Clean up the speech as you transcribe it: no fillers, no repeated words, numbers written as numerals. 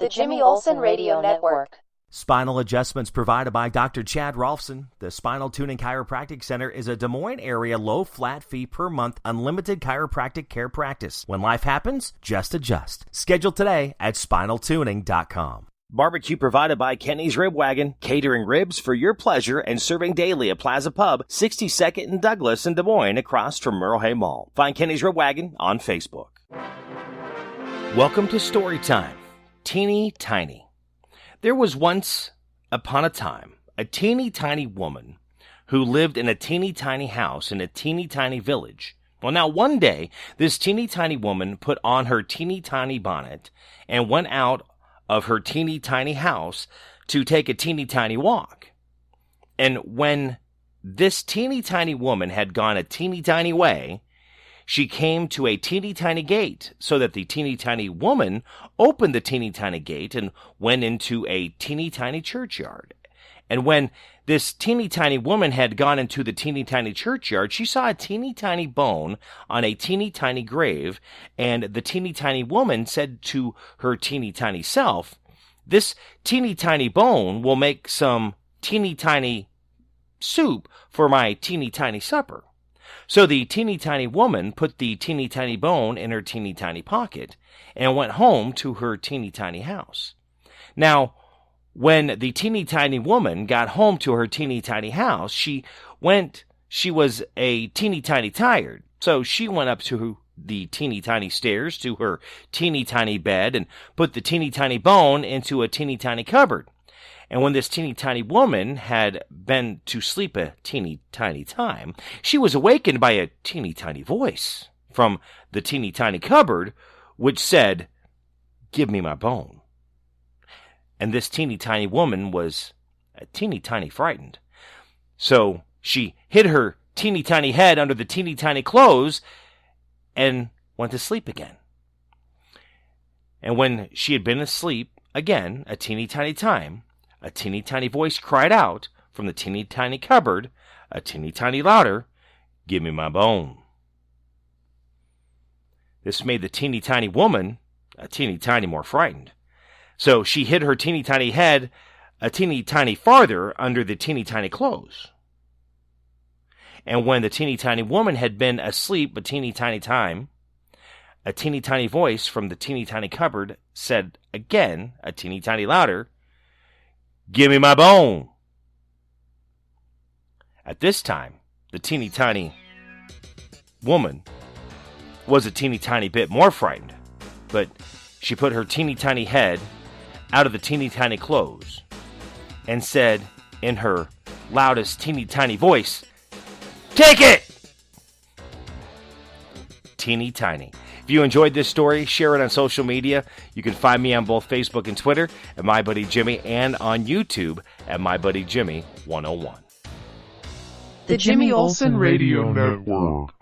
The Jimmy Olsen Radio Network. Spinal adjustments provided by Dr. Chad Rolfson. The Spinal Tuning Chiropractic Center is a Des Moines area low flat fee per month unlimited chiropractic care practice. When life happens, just adjust. Schedule today at spinaltuning.com. Barbecue provided by Kenny's Rib Wagon, catering ribs for your pleasure and serving daily at Plaza Pub, 62nd and Douglas in Des Moines, across from Merle Hay Mall. Find Kenny's Rib Wagon on Facebook. Welcome to Storytime. Teeny Tiny. There was once upon a time a teeny tiny woman who lived in a teeny tiny house in a teeny tiny village. Well, now one day, this teeny tiny woman put on her teeny tiny bonnet and went out of her teeny tiny house to take a teeny tiny walk. And when this teeny tiny woman had gone a teeny tiny way, she came to a teeny tiny gate, so that the teeny tiny woman opened the teeny tiny gate and went into a teeny tiny churchyard. And when this teeny tiny woman had gone into the teeny tiny churchyard, she saw a teeny tiny bone on a teeny tiny grave, and the teeny tiny woman said to her teeny tiny self, "This teeny tiny bone will make some teeny tiny soup for my teeny tiny supper." So the teeny tiny woman put the teeny tiny bone in her teeny tiny pocket and went home to her teeny tiny house. Now, when the teeny tiny woman got home to her teeny tiny house, she was a teeny tiny tired. So she went up to the teeny tiny stairs to her teeny tiny bed and put the teeny tiny bone into a teeny tiny cupboard. And when this teeny tiny woman had been to sleep a teeny tiny time, she was awakened by a teeny tiny voice from the teeny tiny cupboard, which said, "Give me my bone." And this teeny tiny woman was a teeny tiny frightened. So she hid her teeny tiny head under the teeny tiny clothes and went to sleep again. And when she had been asleep again a teeny tiny time, a teeny tiny voice cried out from the teeny tiny cupboard, a teeny tiny louder, "Give me my bone." This made the teeny tiny woman a teeny tiny more frightened. So she hid her teeny tiny head a teeny tiny farther under the teeny tiny clothes. And when the teeny tiny woman had been asleep a teeny tiny time, a teeny tiny voice from the teeny tiny cupboard said again, a teeny tiny louder, "Give me my bone." At this time, the teeny tiny woman was a teeny tiny bit more frightened, but she put her teeny tiny head out of the teeny tiny clothes and said in her loudest teeny tiny voice, "Take it!" Teeny tiny. If you enjoyed this story, share it on social media. You can find me on both Facebook and Twitter at My Buddy Jimmy and on YouTube at My Buddy Jimmy 101. The Jimmy Olsen Radio Network.